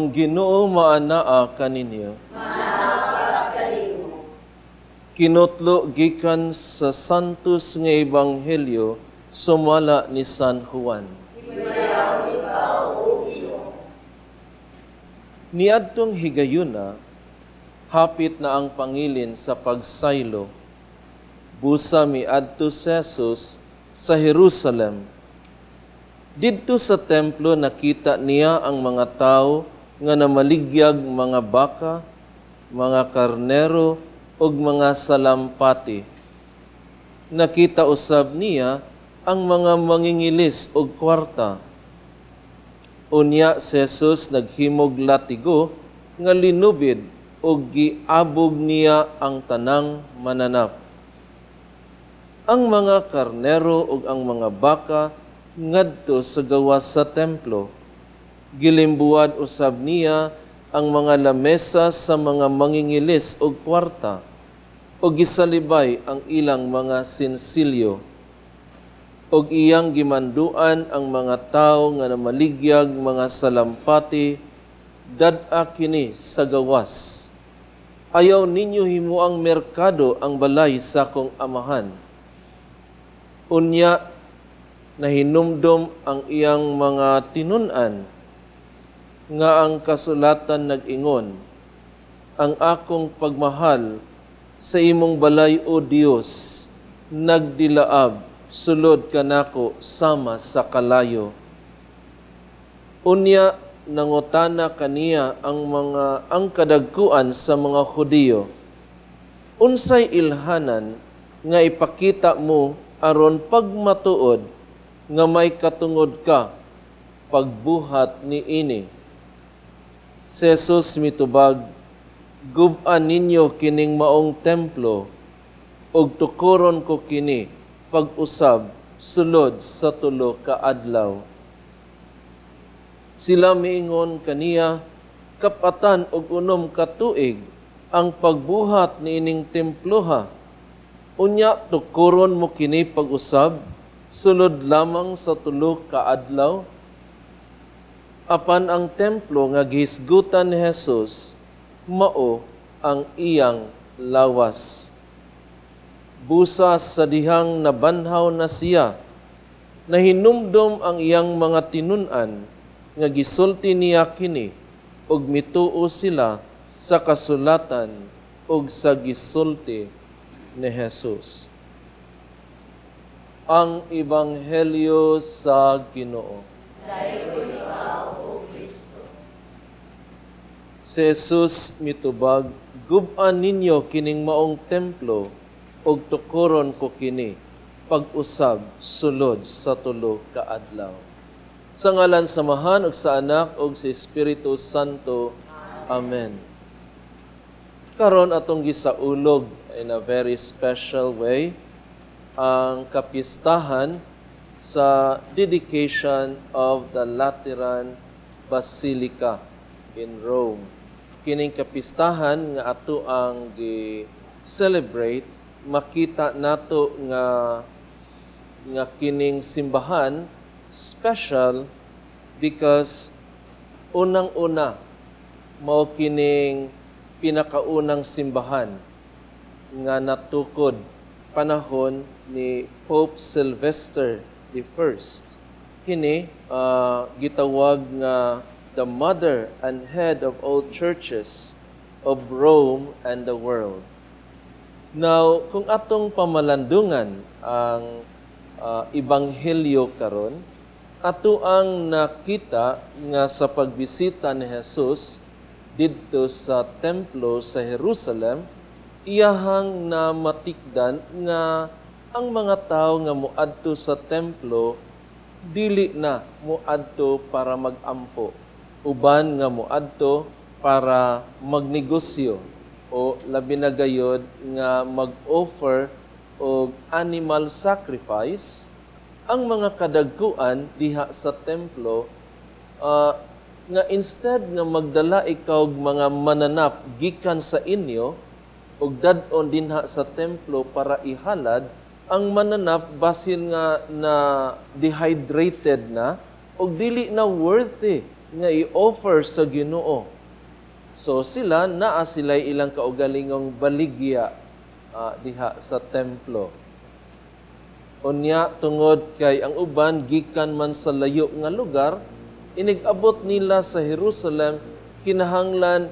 Ang Ginoo maanaa kaninyo. Kinutlo gikan sa santos nga ebanghelyo sumala ni San Juan. Niadtong higayuna, hapit na ang pangilin sa pagsaylo. Busa miadto si Jesus sa Jerusalem. Didto sa templo nakita niya ang mga tao nga namaligyag mga baka, mga karnero, ug mga salampati. Nakita usab niya ang mga mangingilis og kwarta. Unya si Jesus naghimog latigo nga linubid ug giabog niya ang tanang mananap. Ang mga karnero ug ang mga baka ngadto sa gawas sa templo. Gilimbuad usab niya ang mga lamesa sa mga mangingilis ug kwarta ug gisalibay ang ilang mga sinsilyo. Og iyang gimanduan ang mga tao nga namaligyag mga salampati dad-a kini sa gawas. Ayaw ninyo himuang merkado ang balay sa kong amahan. Unya nahinumdom ang iyang mga tinun-an nga ang kasulatan nag-ingon, ang akong pagmahal sa imong balay o Dios nagdilaab sulod kanako sama sa kalayo. Unya nangutana kaniya ang kadagkuan sa mga Hudiyo. Unsay ilhanan nga ipakita mo aron pagmatuod nga may katungod ka pagbuhat ni ini. Si Jesus mitubag, gub-an ninyo kining maong templo ug tukuron ko kini pag-usab sulod sa tulo ka adlaw. Sila miingon kaniya, kapatan og unom ka tuig ang pagbuhat niining temploha. Unya tukuron mo kini pag-usab sulod lamang sa tulo ka adlaw. Apan ang templo nga gihisgutan ni Jesus mao ang iyang lawas. Busa sa dihang nabanhaw na siya, nahinumdom ang iyang mga tinun-an nga gisulti niya kini ug mituo sila sa kasulatan ug sa gisulti ni Jesus. Ang Ebanghelyo sa Ginoo. Si Jesus mitubag, gub-an ninyo kining maong templo ug tukuron ko kini pag-usab sulod sa tulo ka adlaw. Sa ngalan sa Amahan ug sa Anak ug sa Espiritu Santo. Amen. Karon atong gisaulog in a very special way ang kapistahan sa dedication of the Lateran Basilica in Rome. Kining kapistahan nga ato ang gi-celebrate, makita nato nga kining simbahan special because unang-una mao kining pinakaunang simbahan nga natukod panahon ni Pope Sylvester I. Kini gitawag nga the mother and head of all churches of Rome and the world. Now, kung atong pamalandungan ang Ebanghelyo karon, ato ang nakita nga sa pagbisita ni Jesus didto sa templo sa Jerusalem, iyahang na matikdan nga ang mga tao nga muadto sa templo dili na muadto para magampo, uban nga muadto para magnegosyo o labi na gayod nga mag-offer og animal sacrifice. Ang mga kadagkuan diha sa templo nga instead nga magdala ikaw og mga mananap gikan sa inyo og dad-on dinha sa templo para ihalad, ang mananap basin nga na dehydrated na og dili na worthy nga i-offer sa Ginoo. So sila naa sila ilang kaugalingong baligya diha sa templo. Unya tungod kay ang uban gikan man sa layo nga lugar, inigabot nila sa Jerusalem, kinahanglan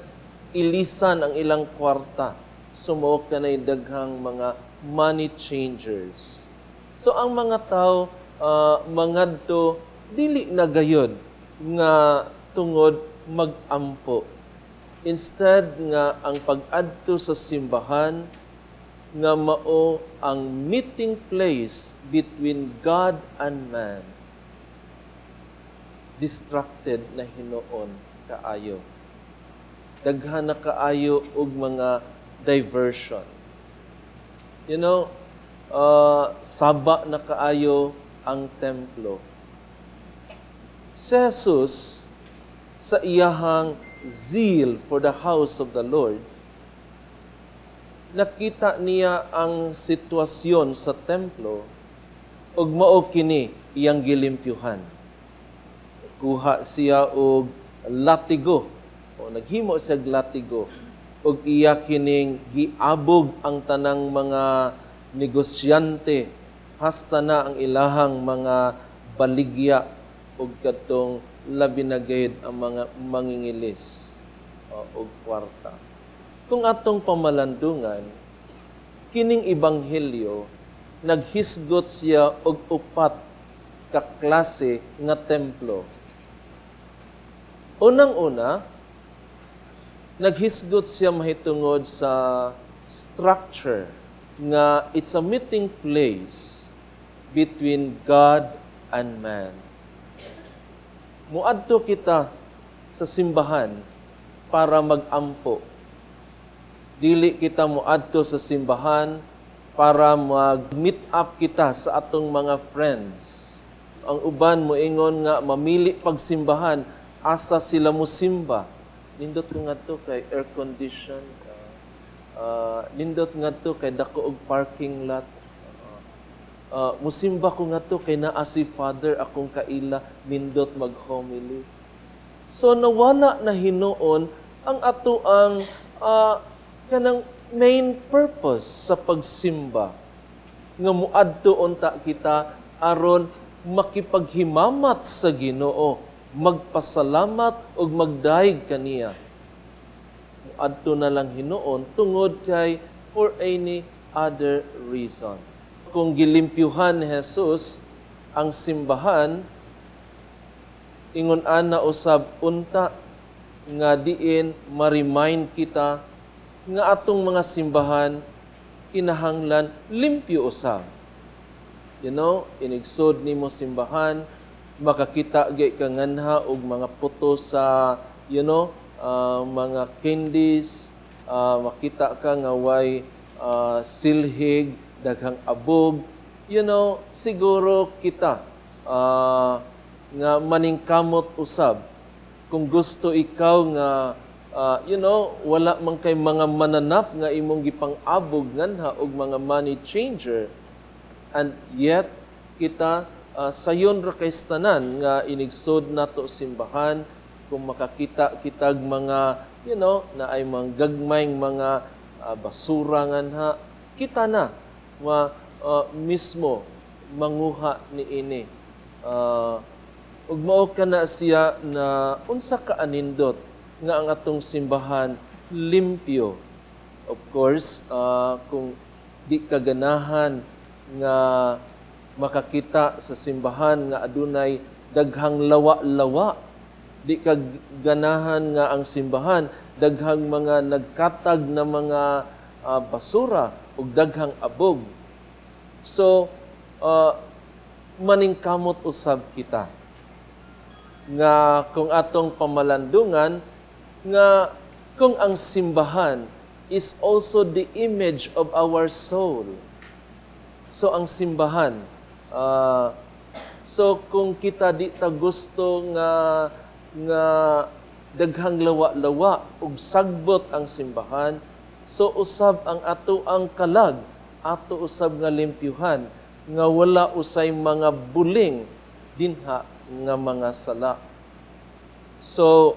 ilisan ang ilang kwarta. Sumuok kanay daghang mga money changers. So ang mga tao mangadto dili na gayud nga tungod magampo. Instead nga ang pag-adto sa simbahan nga mao ang meeting place between God and man. Distracted na hinuon kaayo. Daghan na kaayo og mga diversion. You know, saba na kaayo ang templo. Si Jesus sa iyahang zeal for the house of the Lord, nakita niya ang sitwasyon sa templo ug mao kini iyang gilimpyuhan. Kuha siya og latigo o naghimo siya og latigo ug iya kining giabog ang tanang mga negosyante hasta na ang ilahang mga baligya ug kadtong labi na gayud ang mga mangingilis o kwarta. Kung atong pamalandungan, kining ebanghelyo, naghisgot siya og upat ka klase nga templo. Unang-una, naghisgot siya mahitungod sa structure nga it's a meeting place between God and man. Muadto kita sa simbahan para mag-ampo. Dili kita muadto sa simbahan para mag-meet up kita sa atong mga friends. Ang uban moingon nga mamili pagsimbahan asa sila mosimba. Nindot ko ngadto kay air condition. Nindot ngadto kay dako og parking lot. Musimba ko ngadto kay naa si Father akong kaila nindot mag-homily. So nawala na hinuon ang ato ang kanang main purpose sa pagsimba. Nga muadto unta kita aron makipaghimamat sa Ginoo, magpasalamat ug magdaig kaniya. Muadto na lang hinuon tungod kay for any other reason. Kung gilimpyuhan ni Jesus ang simbahan, ingon ana usab unta nga diin ma-remind kita nga atong mga simbahan kinahanglan limpyo usab. You know, inigsod nimo simbahan, makakita gay ka nganha og mga puto sa, you know, mga candies, makita ka nga way silhig, daghang abog. You know, siguro kita nga maningkamot usab kung gusto ikaw nga you know, wala man kay mga mananap nga imong gipang-abog nganha og mga money changer, and yet kita sayon ra kay tanan nga inigsod nato simbahan kung makakita kitag mga, you know, na ay mga gagmayng mga basura nganha, kita na mismo manguha ni ini. Ug mao kana siya na unsa ka anindot nga ang atong simbahan limpyo. Of course, kung di ka ganahan nga makakita sa simbahan nga adunay daghang lawa-lawa, di ka ganahan nga ang simbahan daghang mga nagkatag na mga basura ug daghang abog. So, maningkamot usab kita nga kung atong pamalandungan nga kung ang simbahan is also the image of our soul. So ang simbahan, so kung kita di ta gusto nga daghang lawa-lawa ug sagbot ang simbahan, so usab ang ato ang kalag, ato usab nga limpyuhan nga wala usay mga buling dinha nga mga sala. So,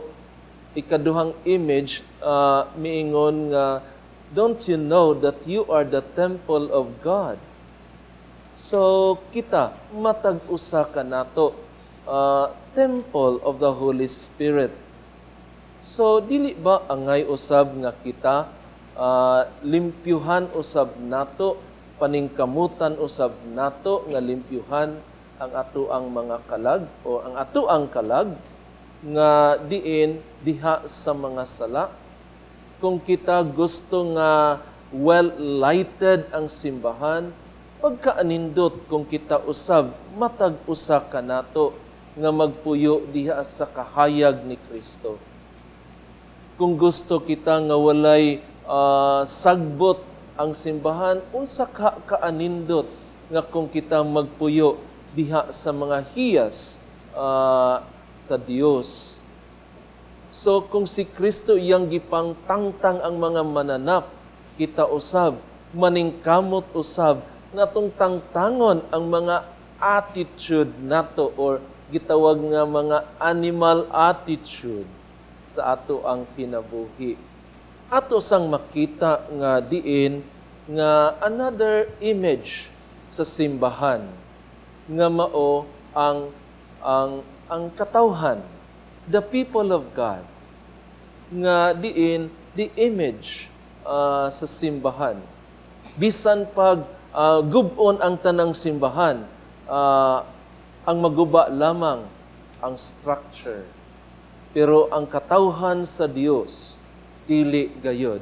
ikaduhang image, miingon nga, don't you know that you are the temple of God? So, kita, matag-usa ka nato, temple of the Holy Spirit. So, dili ba angay usab nga kita, limpyuhan usab nato, paningkamutan usab nato, nga limpyuhan ang ato ang mga kalag, o ang ato ang kalag, nga diin diha sa mga sala. Kung kita gusto nga well-lighted ang simbahan, pagkaanindot kung kita usab, matag-usa ka nato nga magpuyo diha sa kahayag ni Kristo. Kung gusto kita nga walay sagbot ang simbahan, unsa ka kaanindot nga kung kita magpuyo diha sa mga hiyas sa Dios. So kung si Kristo iyang gipang tangtang ang mga mananap, kita usab, maningkamot usab, natong tangtangon ang mga attitude nato or gitawag nga mga animal attitude sa ato ang kinabuhi. Ato sang makita nga diin nga another image sa simbahan nga mao ang katawhan, the people of God, nga diin the image sa simbahan. Bisan pag gubon ang tanang simbahan, ang maguba lamang ang structure. Pero ang katawhan sa Dios dili gayod,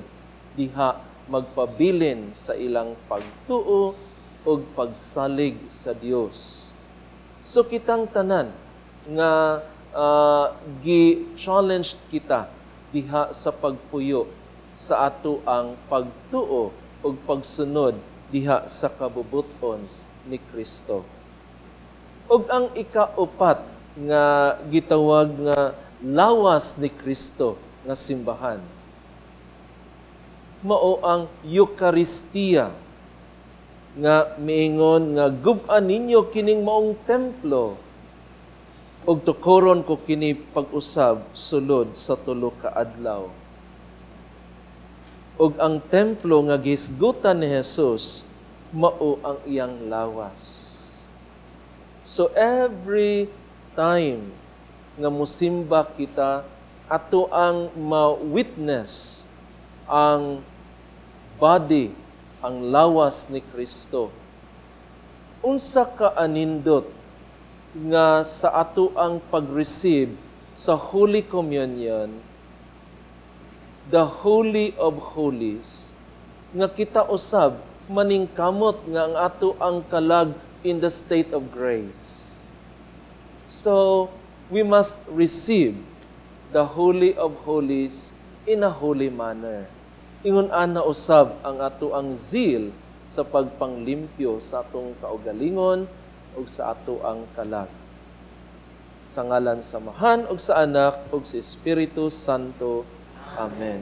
diha magpabilin sa ilang pagtuo o pagsalig sa Dios. So kitang tanan nga gi-challenge kita diha sa pagpuyo sa ato ang pagtuo o pagsunod diha sa kabubuton ni Kristo. Og ang ikaupat nga gitawag nga lawas ni Kristo nga simbahan, mao ang Eucharistia, nga miingon nga gub-an ninyo kining maong templo ug tukoron ko kini pag-usab sulod sa tulo ka adlaw. Ug ang templo nga gisgutan ni Jesus mao ang iyang lawas. So every time nga musimba kita, ato ang ma-witness ang body, ang lawas ni Kristo. Unsa ka anindot nga sa ato ang pag-receive sa Holy Communion, the Holy of Holies, nga kita usab maningkamot nga ang ato ang kalag in the state of grace. So, we must receive the Holy of Holies in a holy manner. Ingon ana usab ang ato ang zeal sa pagpanglimpyo sa atong kaugalingon ug sa ato ang kalag. Sa ngalan sa Amahan ug sa Anak ug sa Espiritu Santo. Amen.